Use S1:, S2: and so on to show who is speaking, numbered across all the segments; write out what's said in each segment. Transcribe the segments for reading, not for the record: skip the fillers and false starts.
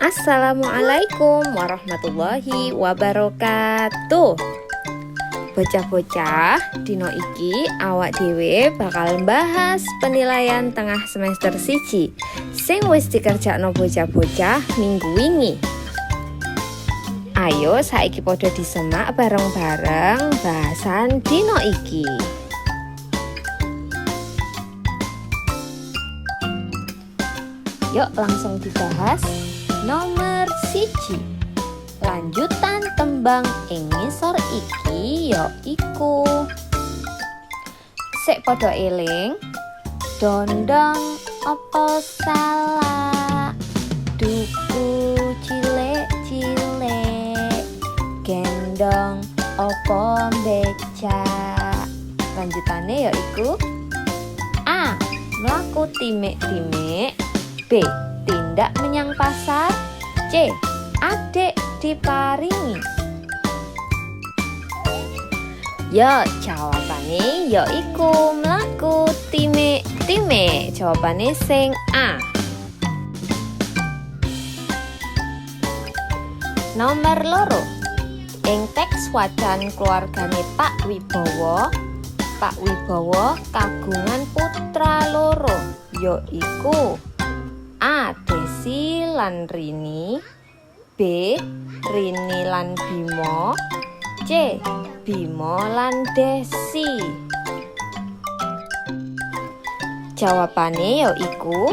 S1: Assalamualaikum warahmatullahi wabarakatuh. Bocah-bocah, dino iki awak dhewe bakal bahas penilaian tengah semester 1 sing wis dikerjakno bocah-bocah minggu wingi. Ayo saiki podo disemak bareng-bareng bahasan dino iki. Yuk langsung dibahas. Nomor 1, lanjutan tembang ing ngisor iki yaiku. Sik padha eling. Dondong opo salah, duku cilik-cilik, gendong opo becak. Lanjutane yaiku A. Mlaku timek-timek, B. Tindak menyang pasar, C. Adik diparingi. Ya, jawabane yaiku mlaku timek-timek. Jawabane sing A. Nomor 2, ing teks wacan keluargane Pak Wibowo kagungan putra loro yaiku A. Desi lan Rini, B. Rini lan Bimo, C. Bimo lan Desi. Jawabane yaiku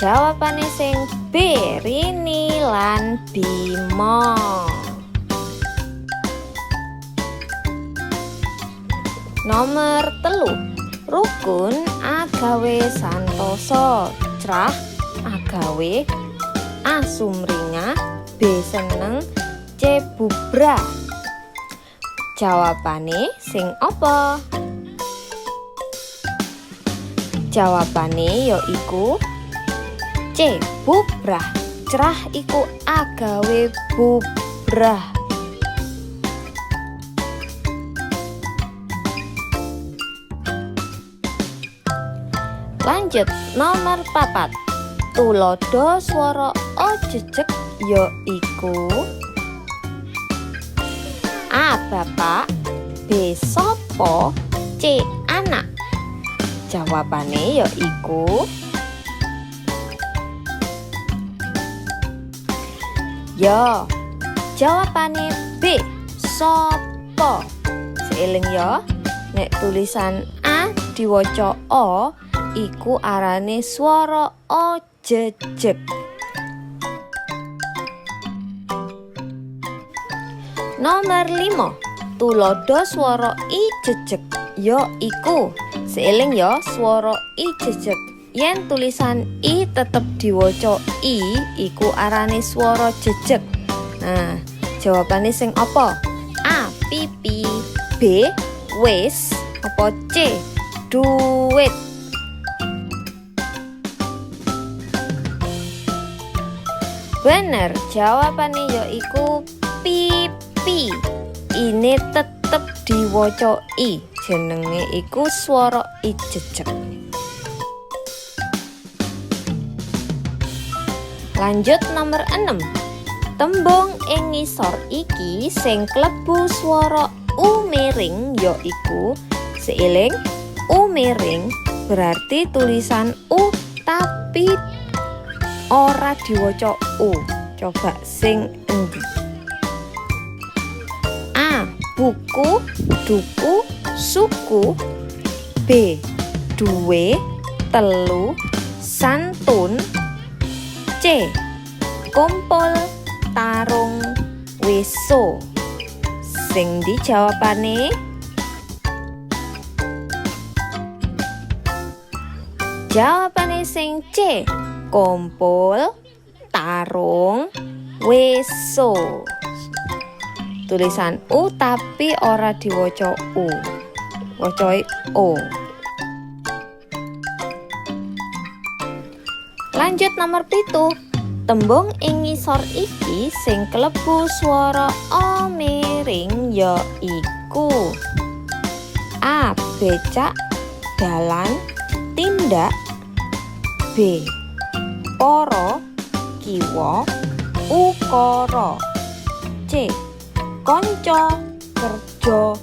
S1: jawabane sing B. Rini lan Bimo. Nomor 3, rukun agawe santoso, crah agawe, A. Sumringah, B. Seneng, C. Bubrah. Jawabane sing apa? Jawabane yaiku C. Bubrah. Crah iku agawe bubrah. Lanjut nomor 4, tulodo swara o jejeg yaiku A. Bapak, B. Sopo, C. Anak. Jawabane yaiku ya, jawabane B. Sopo. Seeling ya, nek tulisan A diwaca O iku arane swara o jejeg. Nomor 5, tulodo swara I jejeg yaiku. Seeling ya, swara I jejeg yen tulisan I tetep diwaca I iku arane swara jejeg. Nah, jawabane sing apa? A. Pipi, B. Wis, apa C. Duit. Bener, jawabannya yaiku pipi. Ini tetep diwaca I, jenenge iku swara I jejeg. Lanjut nomor 6, tembung ing ngisor iki sing klebu swara U miring yaiku. Seiling, U miring berarti tulisan U tapi ora diwaca U. Coba sing endi? A. Buku, duku, suku, B. Duwe, telu, santun, C. Kumpul, tarung, weso. Sing di jawabane? Jawabane sing C. Kumpul, tarung, weso. Tulisan U tapi ora diwaca U, wacae O. Lanjut nomor 7, tembung ing ngisor iki sing klebu swara O miring yaiku A. Becak, dalan, tindak. B. Para kiwa ukara. C. Kanca kerja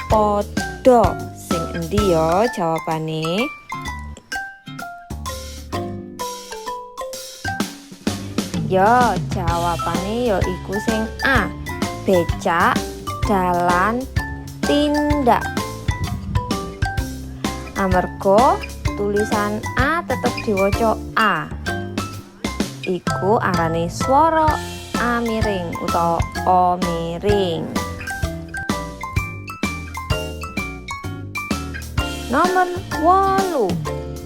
S1: padha. Sing endi ya jawabane? Ya, jawabane ya iku sing A. Becak, dalan, tindak. Amarga tulisan A tetep diwaca A. Iku arane swara A miring utawa O miring. Nomor 8.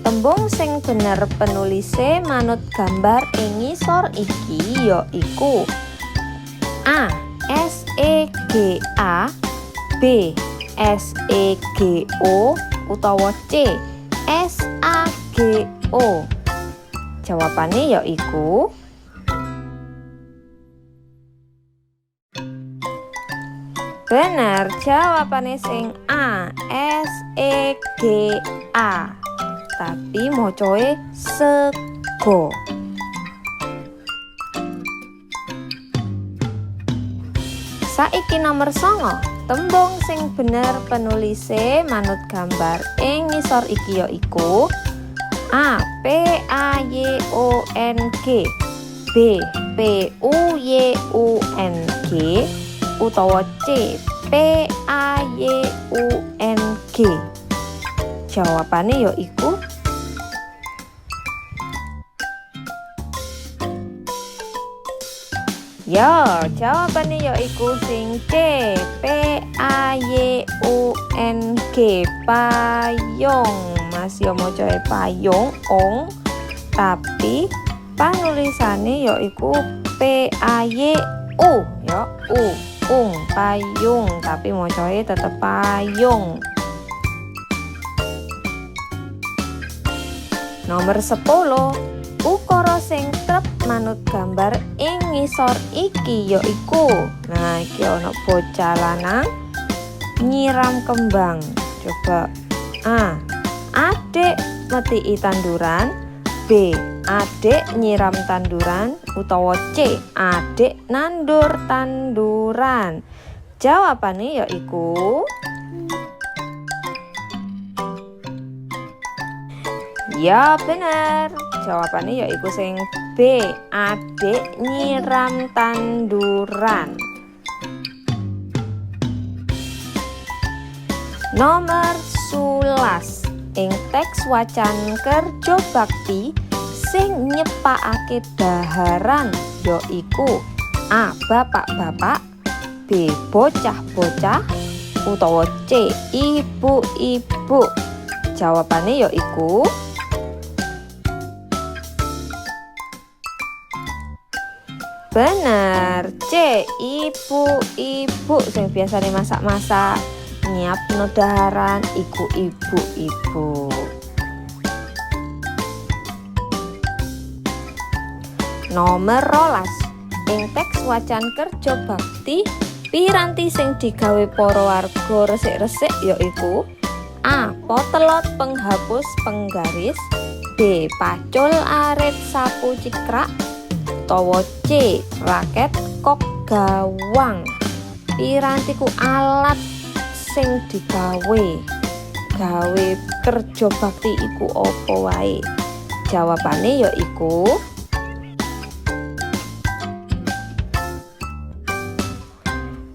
S1: Tembung sing bener penulise manut gambar ing ngisor iki ya iku A. SEGA, B. SEGO utawa C. SAGO. Jawabane ya iku bener, jawabane sing A. SEGA. Tapi mocoe sego. Saiki nomor 9. Tembung sing bener penulise manut gambar ing ngisor iki ya iku A. PAYONG, B. PUYUNG utawa C. PAYUNG. Jawabane ya iku ya, jawabane ya iku sing C. PAYUNG, payung. Mas yo macae payung ong, tapi panulisane ya iku PAYU ya, payung, tapi macae tetep payung. Nomor 10. Ukara sing trep manut gambar ing ngisor iki ya iku. Nah, iki ana bocah lanang nyiram kembang. Coba A. Adik metii tanduran. B. Adik nyiram tanduran utawa C. Adik nandur tanduran. Jawabane ya iku ya bener, jawabannya yaiku sing B. Adik nyiram tanduran. Nomor 11. Ing teks wacan kerja bakti sing nyepakake daharan yaiku A. Bapak-bapak, B. Bocah-bocah utawa C. Ibu-ibu. Jawabannya yaiku bener, C. Ibu-ibu sing biasane masak-masak, nyiapno daharan iku ibu-ibu. Nomor 12. Ing teks wacan kerja bakti piranti sing digawe para warga resik-resik yaiku A. Potelot penghapus penggaris, B. Pacul arit sapu cikrak utawa C. Raket kok gawang. Piranti ku alat sing digawe kerja bakti iku apa wae? Jawabane ya iku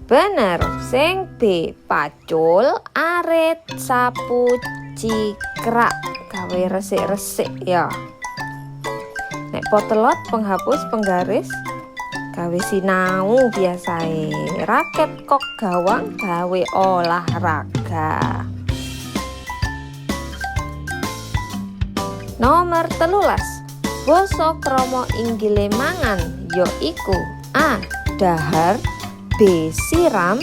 S1: bener, sing B. Pacul arit sapu cikrak gawe resik-resik ya. Nek potelot penghapus penggaris gawe sinau biasae. Raket kok gawang gawe olahraga. Nomor 13. Basa krama inggile mangan yaiku A. Dahar, B. Siram,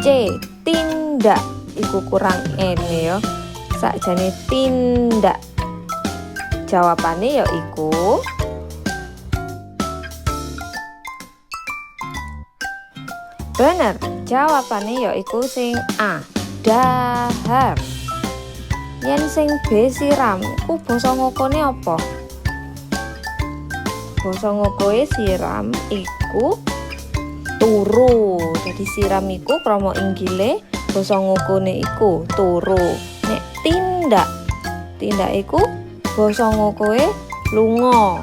S1: C. Tindak. Iku kurang ene ya. Sakjane tindak. Jawabane yaiku bener, jawabannya yaiku sing A. Dahar. Yen sing B siram, iku basa ngokone apa? Basa ngokoe siram iku turu. Jadi siram iku krama inggile, basa ngokone iku turu. Nek tindak iku basa ngokoe lunga.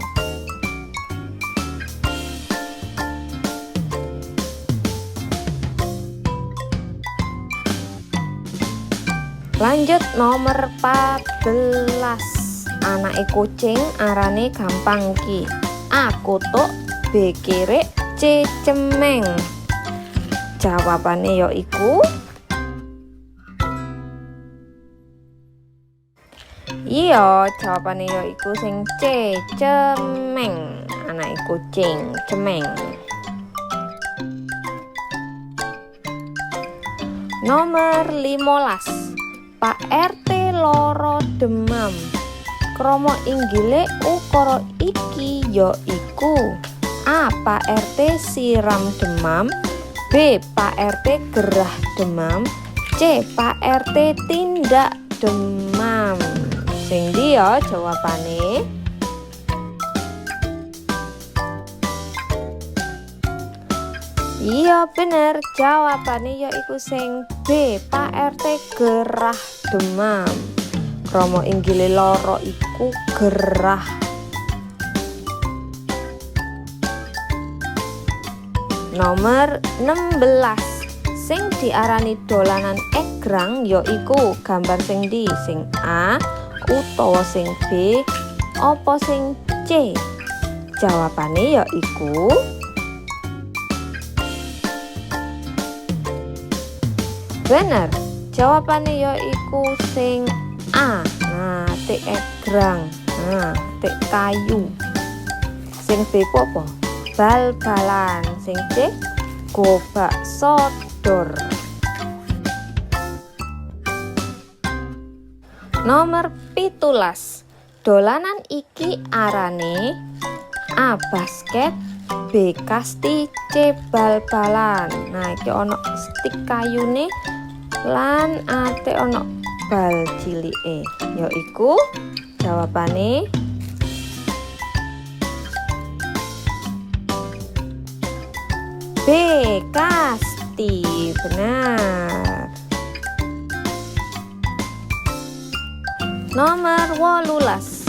S1: Lanjut nomor 14. Anake kucing arane gampang ki. A. Kutuk, B. Kirik, C. Cemeng. Jawabane yaiku iya, jawabane yaiku sing C. Cemeng. Anake kucing cemeng. Nomor 15. Pak RT loro demam. Krama inggile ukara iki yaiku A. Pak RT siram demam, B. Pak RT gerah demam, C. Pak RT tindak demam. Sing ndi ya jawabane? Iya bener, jawabane yaiku sing B. Pak RT gerah demam. Krama inggile loro iku gerah. Nomor 16. Sing diarani dolanan egrang yaiku gambar sing ndi? Sing A utawa sing B apa sing C? Jawabane yaiku bener, jawabannya yaiku sing A. Nah, tik egrang. Nah, tik kayu. Sing B apa? Bal-balan. Sing C gobak sodor. Nomor 17. Dolanan iki arane A. Basket, B. Kasti, C. Bal-balan. Nah, iki ono stik kayune lan ate ono bal cilike. Yaiku jawabane B. Kasti. Benar. Nomor 18.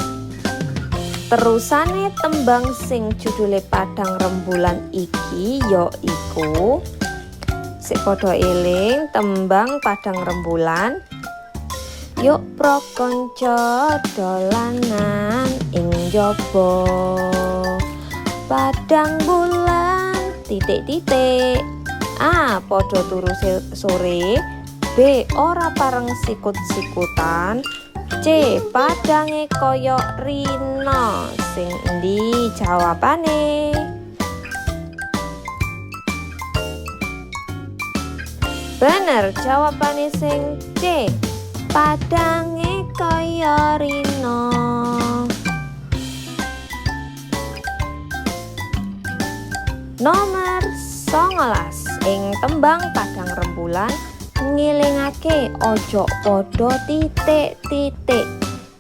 S1: Terusane tembang sing judule Padang Rembulan iki yaiku sik padha eling tembang Padang Rembulan. Yuk pro kanca dolanan ing njaba padang bulan titik-titik. A. Padha turu sore, B. Ora pareng sikut-sikutan, C. Padange koyo rino. Sing endi jawabane? Bener, jawabane sing C. Padange koyo rino. Nomor 19. Ing tembang Padang Rembulan ngilingake ojo podo titik-titik.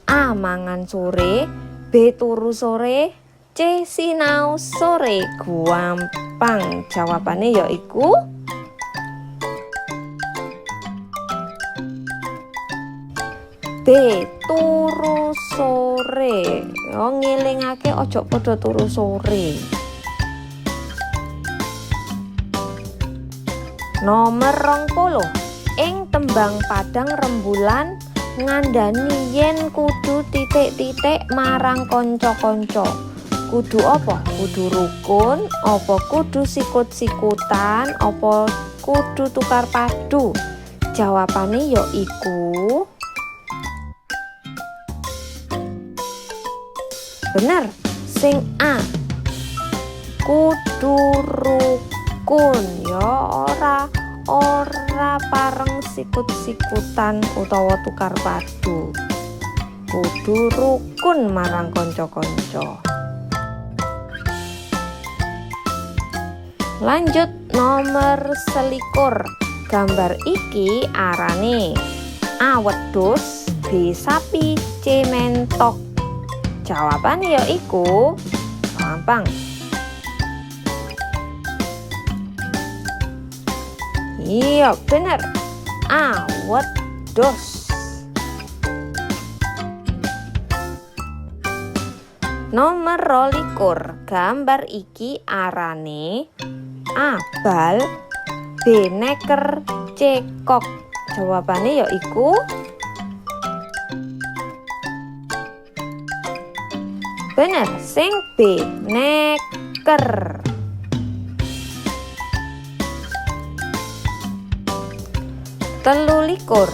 S1: A. Mangan sore, B. Turu sore, C. Sinau sore. Gampang, jawabane yaiku B. Turu sore. Ngilingake ojo podo turu sore. Nomor 20. Ing tembang Padang Rembulan ngandani yen kudu titik-titik marang kanca-kanca. Kudu apa? Kudu rukun, apa kudu sikut-sikutan, apa kudu tukar padu? Jawabane yaiku bener, sing A. Kudu rukun ya, ora pareng sikut-sikutan utawa tukar padu. Kudu rukun marang kanca-kanca. Lanjut nomor 21. Gambar iki arane A. Wedhus, B sapi, C mentok. Jawabannya yaiku gampang. Iya bener, A wedhus. Nomor 22, gambar iki arane A bal, B neker, C kok. Jawabannya yaiku bener, sing B neker. Telulikur,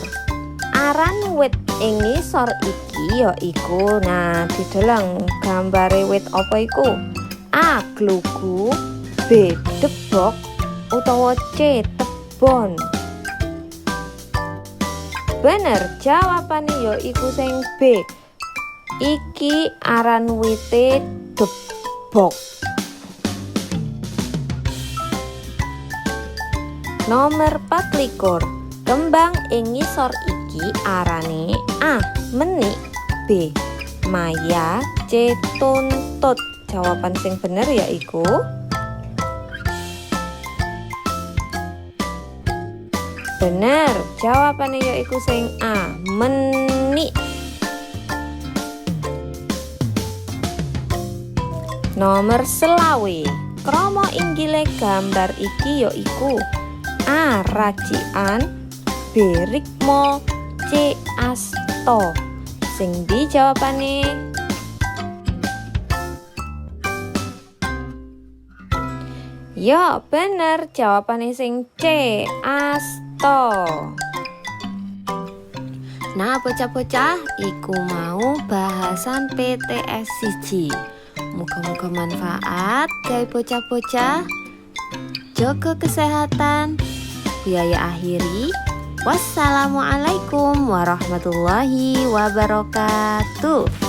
S1: aran wit ing ngisor iki yaiku, nah dideleng gambare wit apa iku? A glugu, B debok, utawa C tebon. Bener, jawabannya yaiku sing B. Iki aran wite debok. Nomor 24, kembang ing ngisor iki arane A menik, B maya, C tuntut. Jawaban sing bener yaiku bener, jawabannya yaiku sing A menik. Nomor selawe, kromo inggile gambar iki yaiku A racikan, B rikmo, C asto. Sing di jawabane? Yo bener, jawabannya sing C asto. Nah bocah-bocah, iku mau bahasan PTS siji. Muga-muga manfaat gawe bocah-bocah. Jaga kesehatan. Biaya akhiri. Wassalamualaikum warahmatullahi wabarakatuh.